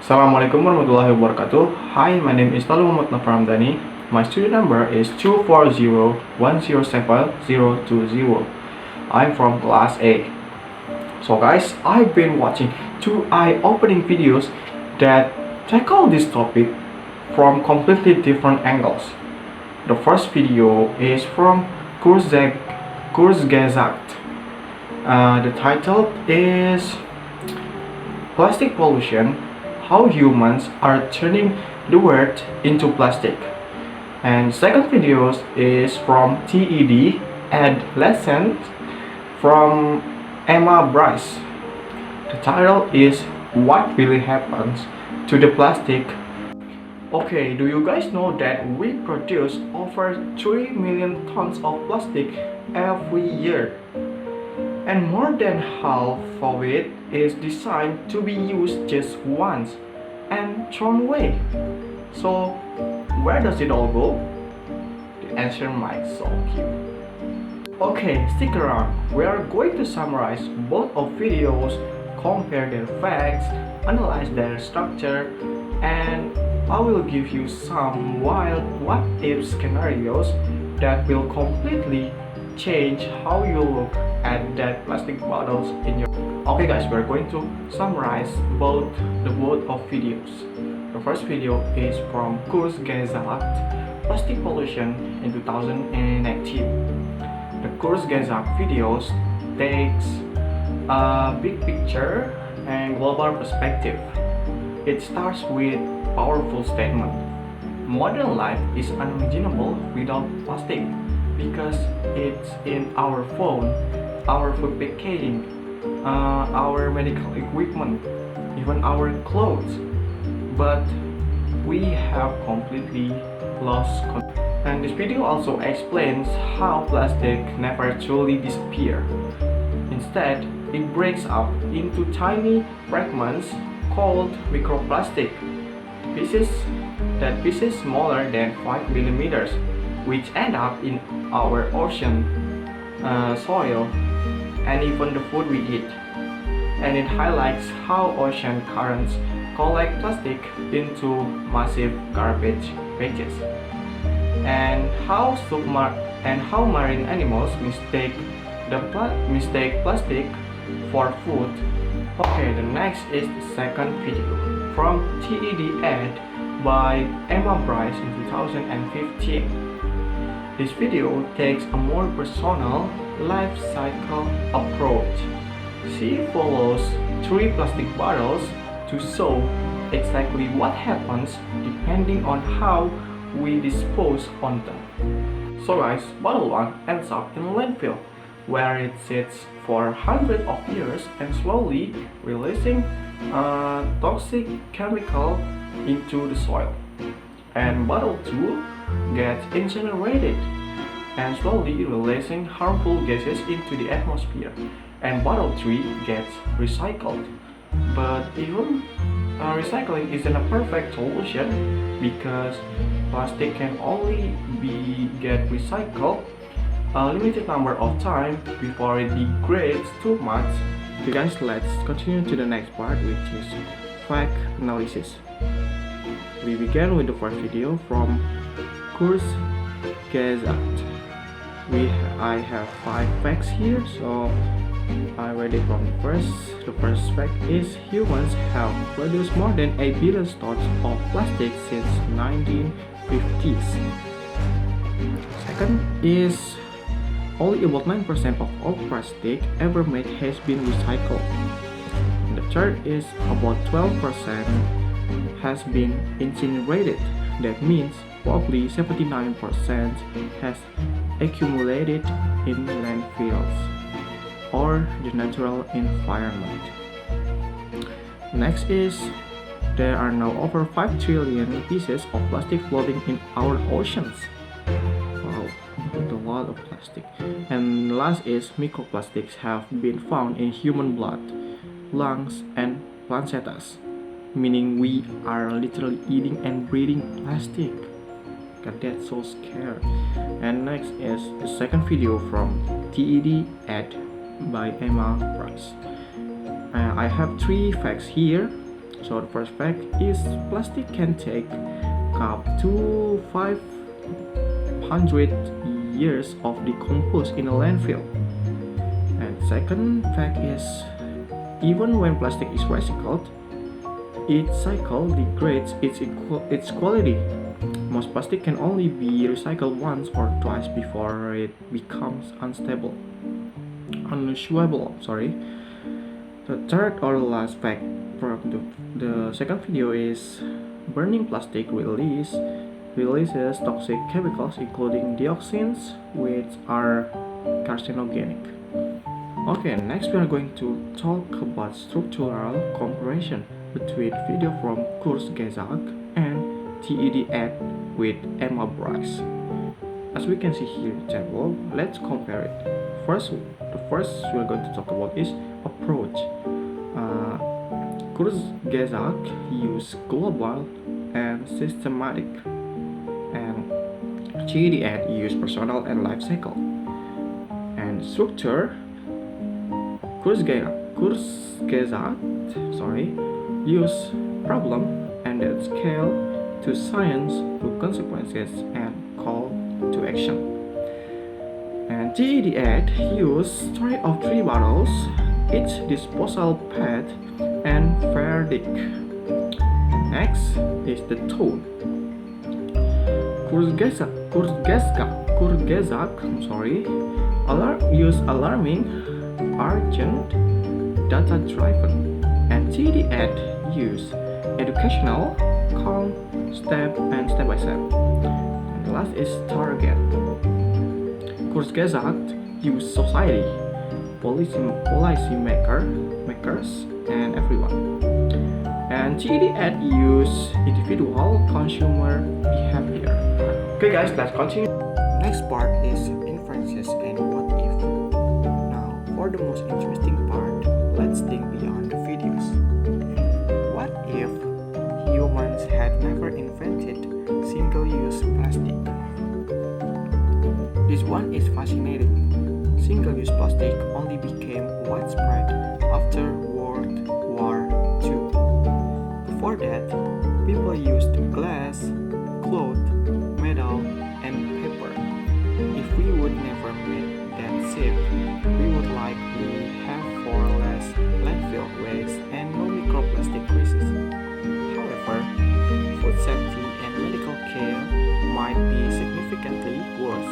Assalamualaikum warahmatullahi wabarakatuh. Hi, my name is L.M.Naufal. My student number is 240107020. I'm from class A. So guys, I've been watching two eye-opening videos that tackle this topic from completely different angles. The first video is from Kurzgesagt. The title is Plastic Pollution: How Humans Are Turning the World into Plastic. And second video is from TED Adolescent from Emma Bryce. The title is What Really Happens to the Plastic. Okay, do you guys know that we produce over 3 million tons of plastic every year? And more than half of it is designed to be used just once and thrown away. So, where does it all go? The answer might shock you. Okay, stick around. We are going to summarize both of videos, compare their facts, analyze their structure, and I will give you some wild what-if scenarios that will completely change how you look at that plastic bottles in your. Okay guys, we're going to summarize both of videos. The first video is from Kurzgesagt, Plastic Pollution in 2019. The Kurzgesagt videos takes a big picture and global perspective. It starts with powerful statement: modern life is unimaginable without plastic, because it's in our phone, our food packaging, our medical equipment, even our clothes. But we have completely lost control. And this video also explains how plastic never truly disappears. Instead, it breaks up into tiny fragments called microplastic. Pieces smaller than 5 millimeters, which end up in our ocean, soil, and even the food we eat. And it highlights how ocean currents collect plastic into massive garbage patches, and how marine animals mistake plastic for food. Okay, the next is the second video from TED Ed by Emma Bryce in 2015. This video takes a more personal life cycle approach. She follows 3 plastic bottles to show exactly what happens depending on how we dispose on them. So guys, bottle 1 ends up in a landfill, where it sits for hundreds of years and slowly releasing a toxic chemical into the soil. And bottle 2 gets incinerated and slowly releasing harmful gases into the atmosphere. And bottle 3 gets recycled. But even recycling isn't a perfect solution, because plastic can only get recycled a limited number of times before it degrades too much. Okay guys, let's continue to the next part, which is fact analysis. We begin with the first video from Kurzgesagt. I have 5 facts here, so I read it from the first. The first fact is humans have produced more than 8 billion tons of plastic since 1950s. Second is only about 9% of all plastic ever made has been recycled. And the third is about 12% has been incinerated. That means roughly 79% has accumulated in landfills or the natural environment. Next is there are now over 5 trillion pieces of plastic floating in our oceans. Wow, a lot of plastic. And last is microplastics have been found in human blood, lungs, and placentas, meaning we are literally eating and breathing plastic. God, that's so scary. And next is the second video from TED Ed by Emma Bryce. I have 3 facts here. So the first fact is plastic can take up to 500 years of decompose in a landfill. And second fact is even when plastic is recycled, each cycle degrades its quality. Most plastic can only be recycled once or twice before it becomes unusable. The third or last fact from the second video is burning plastic releases toxic chemicals including dioxins, which are carcinogenic. Okay, next we are going to talk about structural comparison between video from Kurzgesagt and TED Ed with Emma Bryce. As we can see here in the table, let's compare it. The first we are going to talk about is approach. Kurzgesagt use global and systematic, and TED Ed use personal and life cycle. And structure, Kurzgesagt use problem and then scale to science to consequences and call to action. And TED Ed use story of three bottles, each disposal path and verdict. Next is the tone. Kurzgesagt use alarming, urgent, data-driven, and TED Ed use educational, calm, step by step. And the last is target. Kurzgesagt use society, makers, and everyone. And TED Ed use individual consumer behavior. Okay guys, let's continue. Next part is inferences and what if. Now, for the most interesting part, let's think beyond the videos. What if humans had never invented single-use plastic? This one is fascinating. Single-use plastic only became widespread after World War II. Before that, people used glass, cloth, metal, and paper. If we would never make that shift, we would likely have far less landfill waste and no microplastic crisis. However, food safety and medical care might be significantly worse.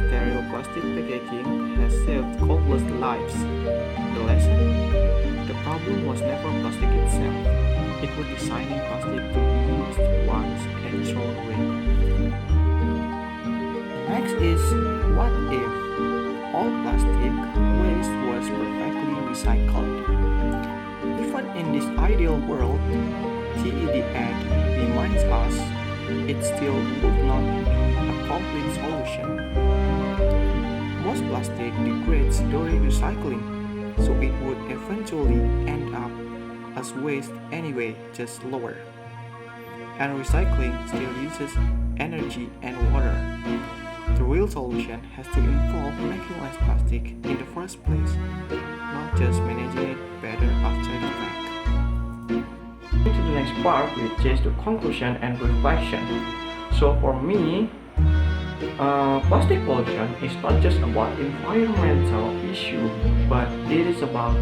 Sterile plastic packaging has saved countless lives. The lesson? The problem was never plastic itself. It was designing plastic to be used once and thrown away. Next is, what if all plastic waste was perfectly recycled? Even in this ideal world, TED Ed reminds us it still would not be a complete solution. Most plastic degrades during recycling, so it would eventually end up as waste anyway, just lower. And recycling still uses energy and water. The real solution has to involve making less plastic in the first place, not just managing it better after the fact. To the next part, which is the conclusion and reflection. So for me, plastic pollution is not just about environmental issue, but it is about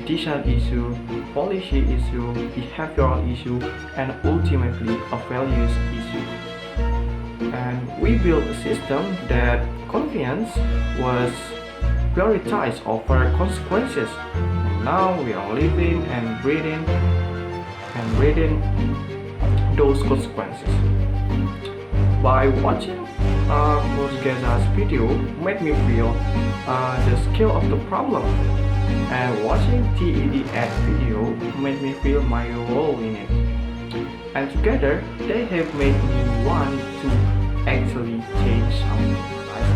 design issue, policy issue, behavioral issue, and ultimately a values issue. And we built a system that convenience was prioritized over consequences. And now we are living and breathing those consequences. By watching Kurzgesagt's video made me feel the scale of the problem, and watching TED Ed video made me feel my role in it. And together, they have made me want to actually change something.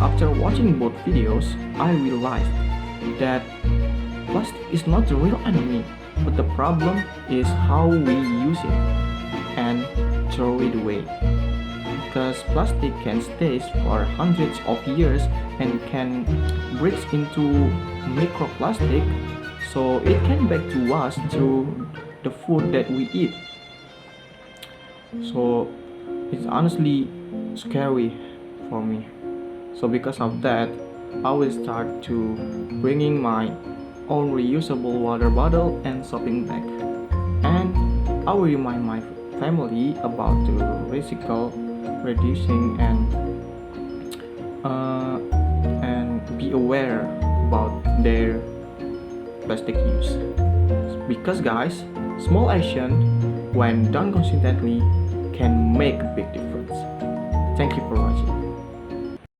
After watching both videos, I realized that plastic is not the real enemy, but the problem is how we use it and throw it away. Because plastic can stay for hundreds of years and can break into microplastic, so it can back to us through the food that we eat. So it's honestly scary for me. So because of that, I will start to bringing my own reusable water bottle and shopping bag. And I will remind my family about the recycle, reducing, uh, and be aware about their plastic use. Because guys, small action when done consistently can make a big difference. Thank you